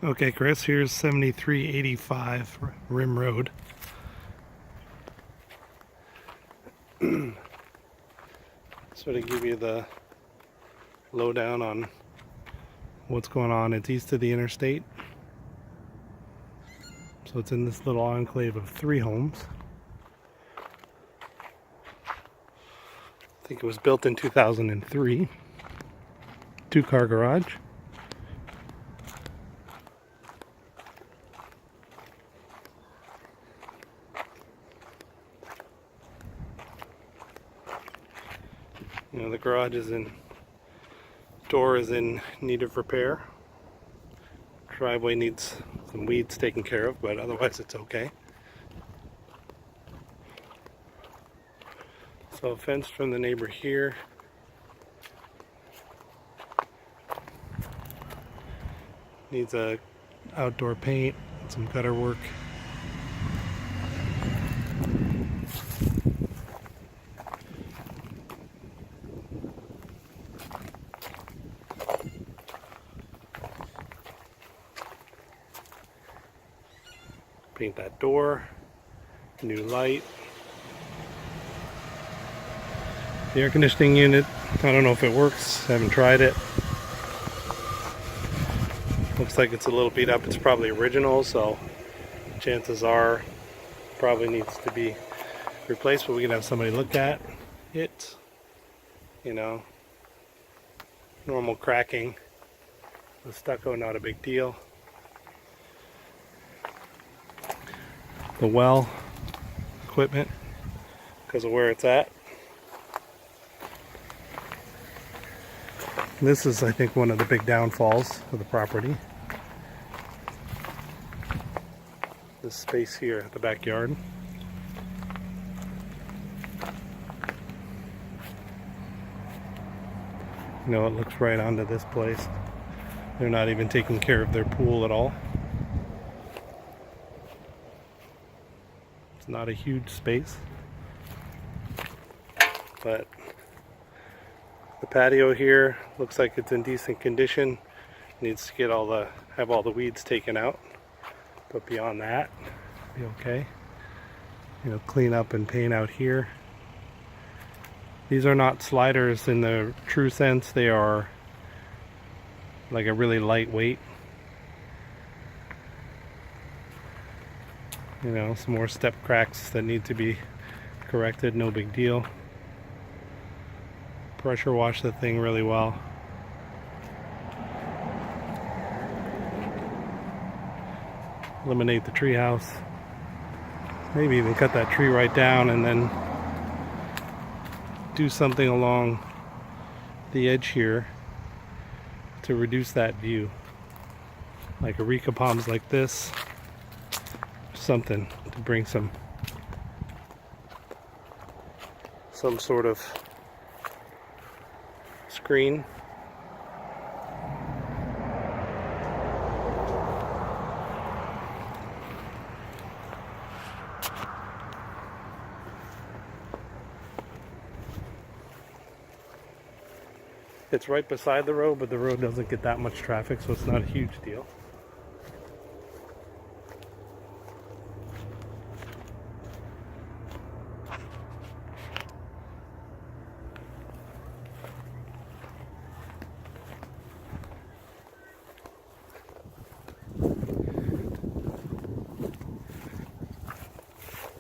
Okay, Chris, here's 7385 Rim Road. Sort of give you the lowdown on what's going on. It's east of the interstate. So it's in this little enclave of 3 homes. I think it was built in 2003. 2-car garage. You know, the garage door is in need of repair. Driveway needs some weeds taken care of, but otherwise it's okay. So a fence from the neighbor here. Needs a outdoor paint and some gutter work. Paint that door, new light. The air conditioning unit, I don't know if it works, I haven't tried it. Looks like it's a little beat up. It's probably original, so chances are probably needs to be replaced, but we can have somebody look at it. You know, normal cracking. The stucco, not a big deal. The well equipment, because of where it's at. This is, I think, one of the big downfalls of the property. This space here at the backyard. You know, it looks right onto this place. They're not even taking care of their pool at all. It's not a huge space, but the patio here looks like it's in decent condition. Needs to get have all the weeds taken out, but beyond that, be okay. You know, clean up and paint out here. These are not sliders in the true sense. They are like a really lightweight. You know, some more step cracks that need to be corrected, no big deal. Pressure wash the thing really well. Eliminate the treehouse. Maybe even cut that tree right down and then do something along the edge here to reduce that view. Like areca palms like this. Something to bring some sort of screen. It's right beside the road, but the road doesn't get that much traffic, so it's not a huge deal.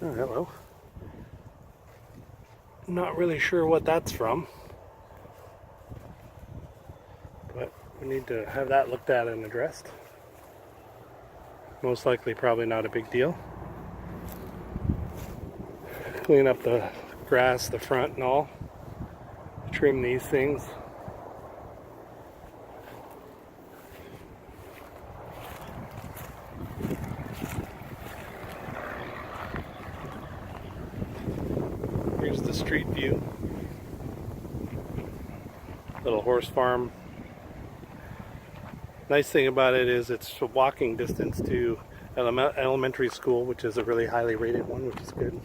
Oh, hello. Not really sure what that's from, but we need to have that looked at and addressed. Most likely probably not a big deal. Clean up the grass, the front and all. Trim these things. Here's the street view. Little horse farm. Nice thing about it is it's a walking distance to elementary school, which is a really highly rated one, which is good.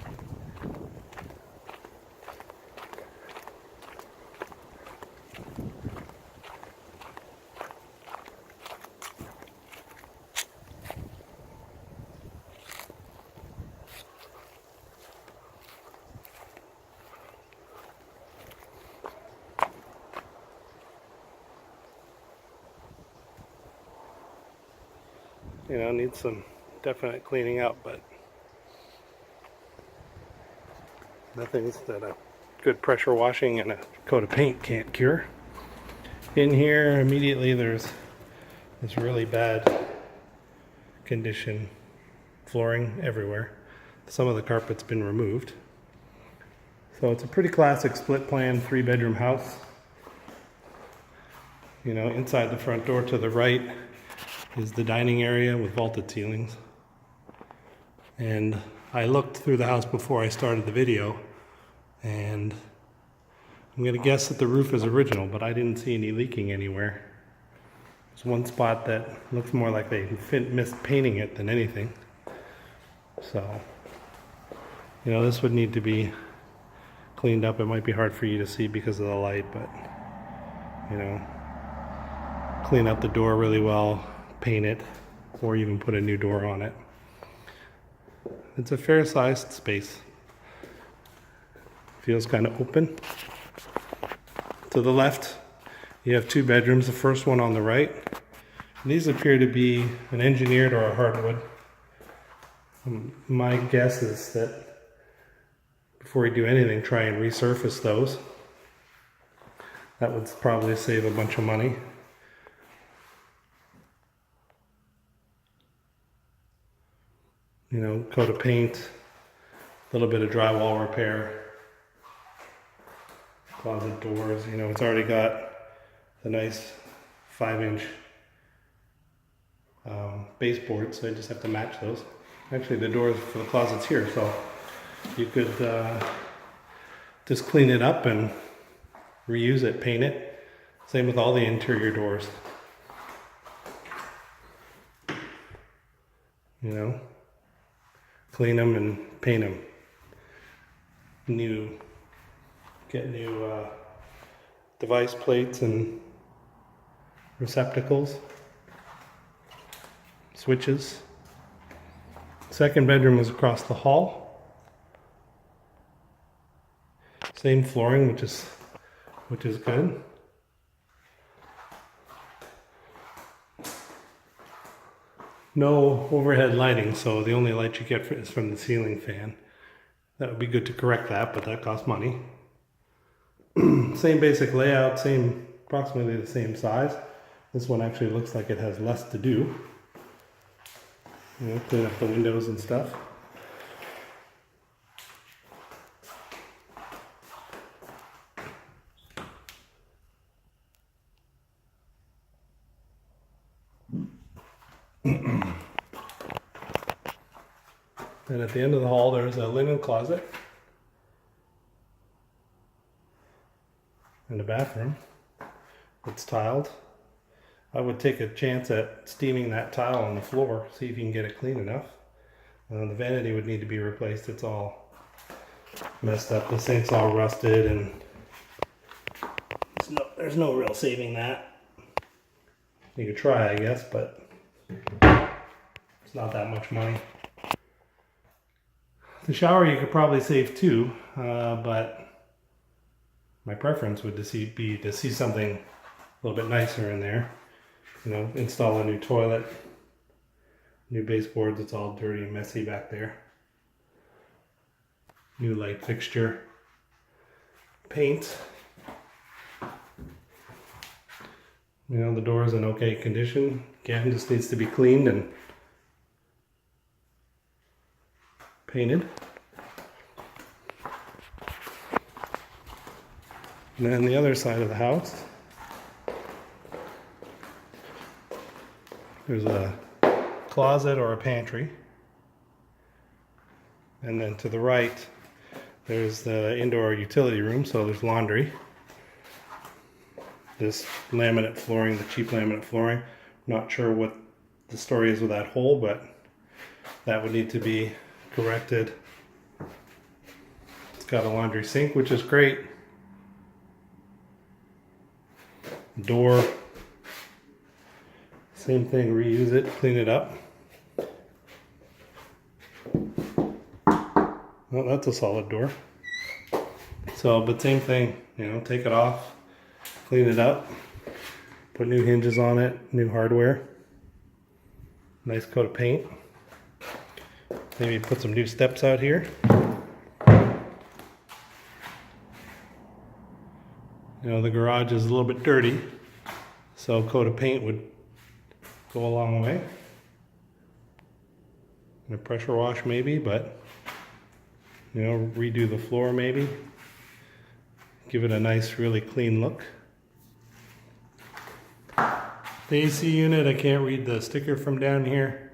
You know, needs some definite cleaning up, but nothing that a good pressure washing and a coat of paint can't cure. In here, immediately there's this really bad condition flooring everywhere. Some of the carpet's been removed. So it's a pretty classic split plan 3-bedroom house. You know, inside the front door to the right is the dining area with vaulted ceilings. And I looked through the house before I started the video, and I'm gonna guess that the roof is original, but I didn't see any leaking anywhere. There's one spot that looks more like they missed painting it than anything. So, you know, this would need to be cleaned up. It might be hard for you to see because of the light, but, you know, clean up the door really well, paint it, or even put a new door on it. It's a fair-sized space. Feels kind of open. To the left, you have 2 bedrooms, the first one on the right. These appear to be an engineered or a hardwood. My guess is that before you do anything, try and resurface those. That would probably save a bunch of money. You know, coat of paint, a little bit of drywall repair, closet doors. You know, it's already got the nice 5-inch baseboard, so I just have to match those. Actually, the doors for the closet's here, so you could just clean it up and reuse it, paint it. Same with all the interior doors. You know, clean them and paint them. Get new device plates and receptacles, switches. Second bedroom is across the hall. Same flooring, which is good. No overhead lighting, so the only light you get is from the ceiling fan. That would be good to correct that, but that costs money. Same basic layout, approximately the same size. This one actually looks like it has less to do. You know, clean up the windows and stuff. And at the end of the hall, there's a linen closet and a bathroom. It's tiled. I would take a chance at steaming that tile on the floor, see if you can get it clean enough. The vanity would need to be replaced. It's all messed up. The sink's all rusted, and there's no real saving that. You could try, I guess, but it's not that much money. The shower you could probably save too, but my preference would be to see something a little bit nicer in there. You know, install a new toilet, new baseboards. It's all dirty and messy back there. New light fixture, paint. You know, the door's in okay condition. Again, just needs to be cleaned and painted. And then the other side of the house, there's a closet or a pantry. And then to the right, there's the indoor utility room, so there's laundry. This laminate flooring, the cheap laminate flooring, not sure what the story is with that hole, but that would need to be corrected. It's got a laundry sink, which is great. Door, same thing, reuse it, clean it up. Well, that's a solid door. So, but same thing, you know, take it off, clean it up, put new hinges on it, new hardware. Nice coat of paint. Maybe put some new steps out here. You know, the garage is a little bit dirty, so a coat of paint would go a long way. And a pressure wash maybe, but you know, redo the floor maybe. Give it a nice, really clean look. The AC unit, I can't read the sticker from down here.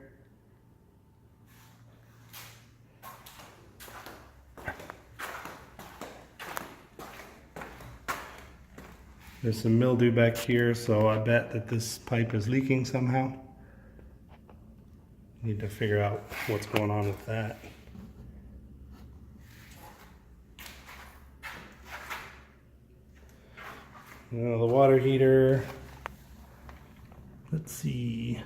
There's some mildew back here, so I bet that this pipe is leaking somehow. Need to figure out what's going on with that. The water heater, let's see.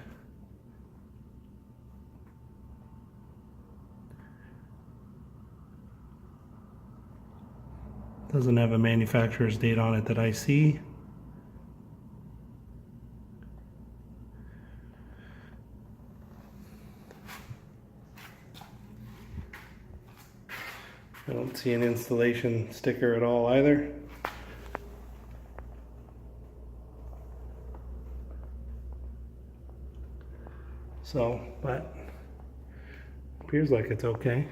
Doesn't have a manufacturer's date on it that I see. I don't see an installation sticker at all either. So, but appears like it's okay.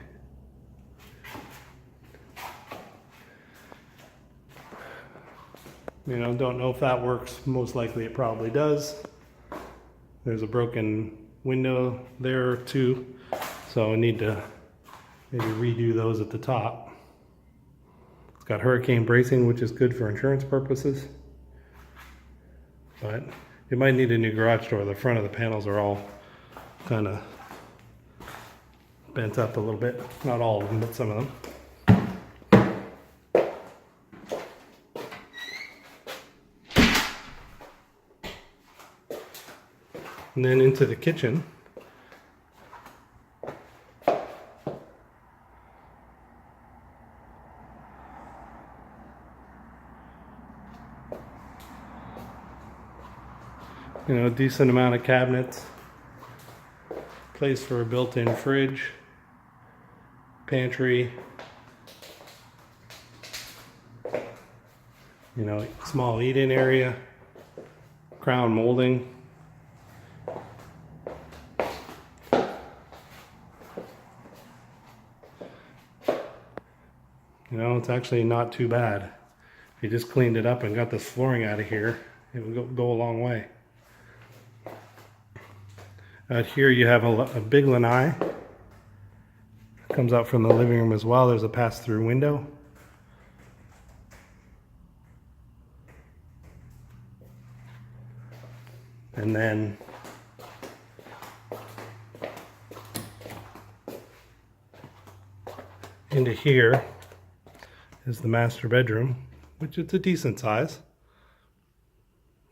You know, don't know if that works. Most likely it probably does. There's a broken window there too, so I need to maybe redo those at the top. It's got hurricane bracing, which is good for insurance purposes, but it might need a new garage door. The front of the panels are all kind of bent up a little bit. Not all of them, but some of them. And then into the kitchen. You know, a decent amount of cabinets. Place for a built-in fridge, pantry, you know, small eat-in area, crown molding. You know, it's actually not too bad. If you just cleaned it up and got this flooring out of here, it would go a long way. Out here you have a big lanai. Comes out from the living room as well. There's a pass-through window. And then into here is the master bedroom, which is a decent size.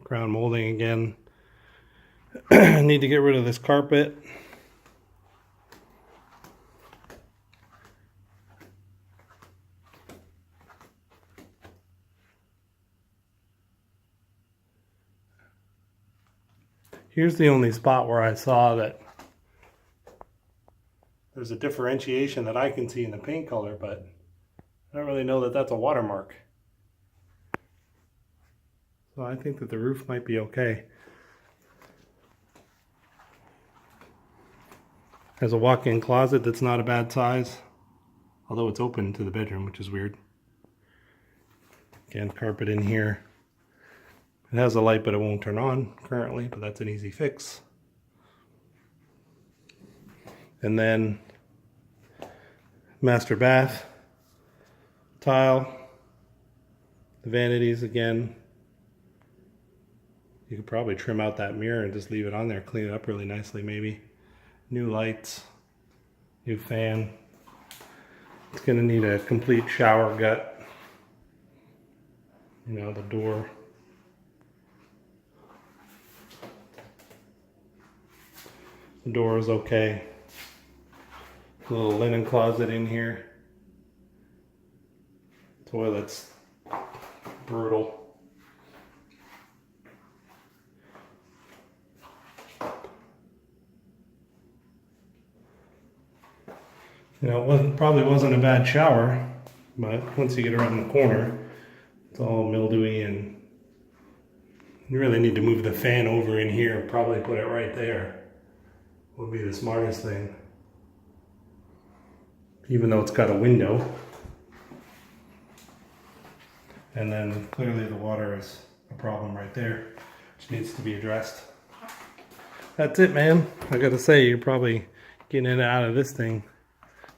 Crown molding again. I need to get rid of this carpet. Here's the only spot where I saw that there's a differentiation that I can see in the paint color, but I don't really know that that's a watermark. So I think that the roof might be okay. Has a walk-in closet that's not a bad size, although it's open to the bedroom, which is weird. Again, carpet in here. It has a light, but it won't turn on currently, but that's an easy fix. And then master bath, tile, the vanities again. You could probably trim out that mirror and just leave it on there, clean it up really nicely maybe. New lights, new fan. It's gonna need a complete shower gut. You know, the door. The door is okay. A little linen closet in here. Toilet's brutal. You know, probably wasn't a bad shower, but once you get around the corner, it's all mildewy, and you really need to move the fan over in here. Probably put it right there would be the smartest thing. Even though it's got a window. And then clearly the water is a problem right there, which needs to be addressed. That's it, man. I gotta say, you're probably getting in and out of this thing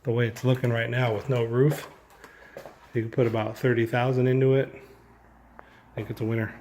the way it's looking right now with no roof. You could put about 30,000 into it. I think it's a winner.